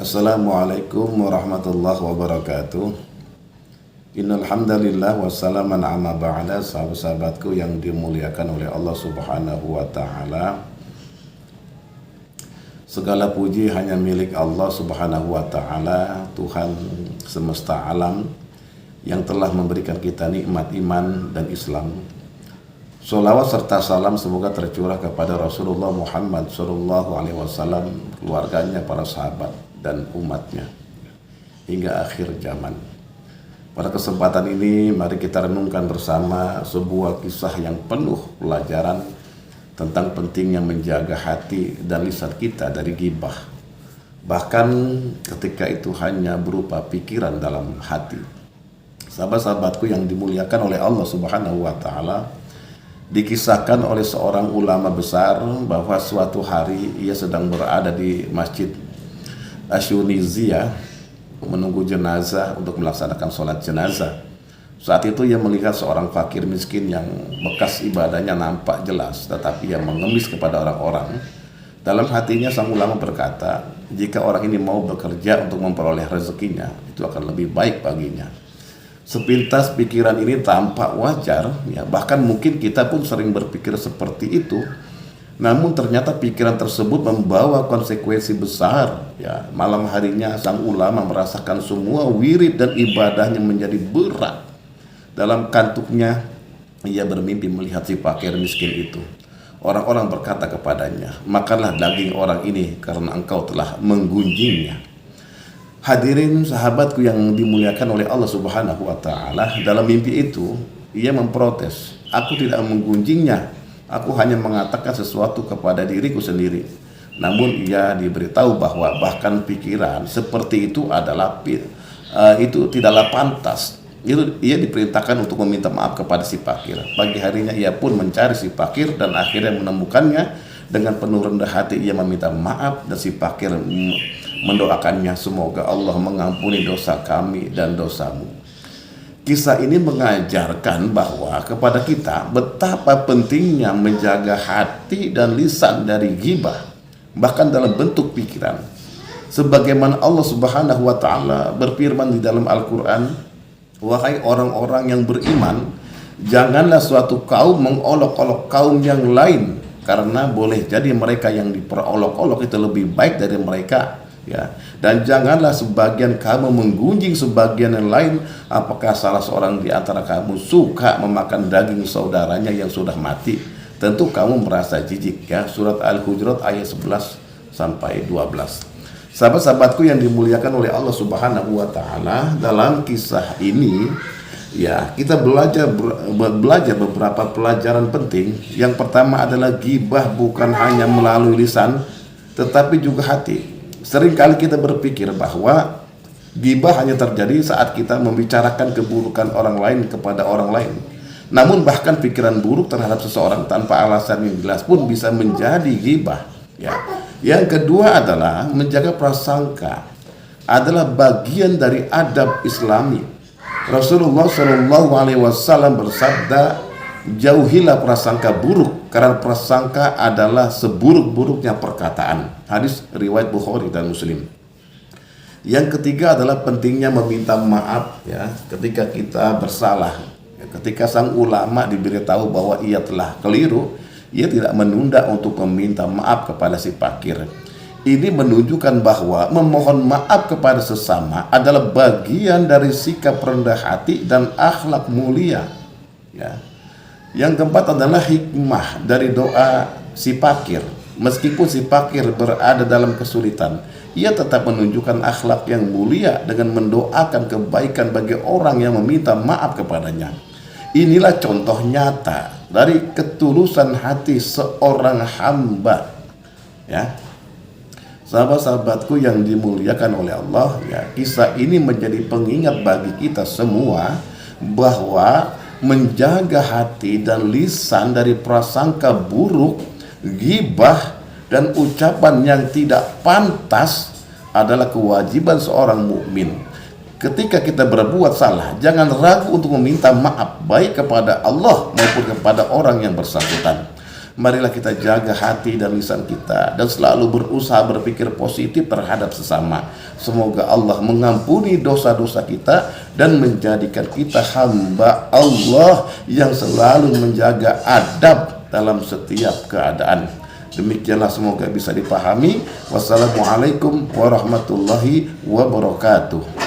Assalamualaikum warahmatullahi wabarakatuh. Innal hamdalillah wassalaman amma ba'da. Sahabat-sahabatku yang dimuliakan oleh Allah Subhanahu wa taala. Segala puji hanya milik Allah Subhanahu wa taala, Tuhan semesta alam yang telah memberikan kita nikmat iman dan Islam. Sholawat serta salam semoga tercurah kepada Rasulullah Muhammad SAW, keluarganya, para sahabat dan umatnya hingga akhir zaman. Pada kesempatan ini mari kita renungkan bersama sebuah kisah yang penuh pelajaran tentang pentingnya menjaga hati dan lisan kita dari ghibah, bahkan ketika itu hanya berupa pikiran dalam hati. Sahabat-sahabatku yang dimuliakan oleh Allah Subhanahu wa taala, dikisahkan oleh seorang ulama besar bahwa suatu hari ia sedang berada di Masjid Asyunizia menunggu jenazah untuk melaksanakan sholat jenazah. Saat itu ia melihat seorang fakir miskin yang bekas ibadahnya nampak jelas, tetapi ia mengemis kepada orang-orang. Dalam hatinya sang ulama berkata, jika orang ini mau bekerja untuk memperoleh rezekinya, itu akan lebih baik baginya. Sepintas pikiran ini tampak wajar, ya, bahkan mungkin kita pun sering berpikir seperti itu. Namun ternyata pikiran tersebut membawa konsekuensi besar, ya. Malam harinya sang ulama merasakan semua wirid dan ibadahnya menjadi berat. Dalam kantuknya ia bermimpi melihat si fakir miskin itu. Orang-orang berkata kepadanya, makanlah daging orang ini karena engkau telah menggunjingnya. Hadirin sahabatku yang dimuliakan oleh Allah Subhanahu wa taala, dalam mimpi itu ia memprotes, aku tidak menggunjingnya, aku hanya mengatakan sesuatu kepada diriku sendiri. Namun ia diberitahu bahwa bahkan pikiran seperti itu adalah itu tidaklah pantas. Ia diperintahkan untuk meminta maaf kepada si fakir. Pagi harinya ia pun mencari si fakir dan akhirnya menemukannya. Dengan penuh rendah hati ia meminta maaf dan si fakir mendoakannya, semoga Allah mengampuni dosa kami dan dosamu. Kisah ini mengajarkan bahwa kepada kita betapa pentingnya menjaga hati dan lisan dari ghibah, bahkan dalam bentuk pikiran. Sebagaimana Allah Subhanahu wa taala berfirman di dalam Al-Qur'an, wahai orang-orang yang beriman, janganlah suatu kaum mengolok-olok kaum yang lain, karena boleh jadi mereka yang diperolok-olok itu lebih baik dari mereka, ya. Dan janganlah sebagian kamu menggunjing sebagian yang lain. Apakah salah seorang di antara kamu suka memakan daging saudaranya yang sudah mati? Tentu kamu merasa jijik, ya. Surat Al-Hujurat ayat 11 sampai 12. Sahabat-sahabatku yang dimuliakan oleh Allah Subhanahu wa taala, dalam kisah ini, ya, kita belajar beberapa pelajaran penting. Yang pertama adalah ghibah bukan hanya melalui lisan, tetapi juga hati. Seringkali kita berpikir bahwa ghibah hanya terjadi saat kita membicarakan keburukan orang lain kepada orang lain. Namun bahkan pikiran buruk terhadap seseorang tanpa alasan yang jelas pun bisa menjadi ghibah, ya. Yang kedua adalah menjaga prasangka adalah bagian dari adab Islami. Rasulullah SAW bersabda, jauhilah prasangka buruk karena prasangka adalah seburuk-buruknya perkataan. Hadis riwayat Bukhari dan Muslim. Yang ketiga adalah pentingnya meminta maaf, ya, ketika kita bersalah. Ketika sang ulama diberitahu bahwa ia telah keliru, ia tidak menunda untuk meminta maaf kepada si fakir. Ini menunjukkan bahwa memohon maaf kepada sesama adalah bagian dari sikap rendah hati dan akhlak mulia, ya. Yang keempat adalah hikmah dari doa si fakir. Meskipun si fakir berada dalam kesulitan, ia tetap menunjukkan akhlak yang mulia dengan mendoakan kebaikan bagi orang yang meminta maaf kepadanya. Inilah contoh nyata dari ketulusan hati seorang hamba, ya. Sahabat-sahabatku yang dimuliakan oleh Allah, ya, kisah ini menjadi pengingat bagi kita semua bahwa menjaga hati dan lisan dari prasangka buruk, ghibah, dan ucapan yang tidak pantas adalah kewajiban seorang mukmin. Ketika kita berbuat salah, jangan ragu untuk meminta maaf baik kepada Allah maupun kepada orang yang bersangkutan. Marilah kita jaga hati dan lisan kita dan selalu berusaha berpikir positif terhadap sesama. Semoga Allah mengampuni dosa-dosa kita dan menjadikan kita hamba Allah yang selalu menjaga adab dalam setiap keadaan. Demikianlah semoga bisa dipahami. Wassalamualaikum warahmatullahi wabarakatuh.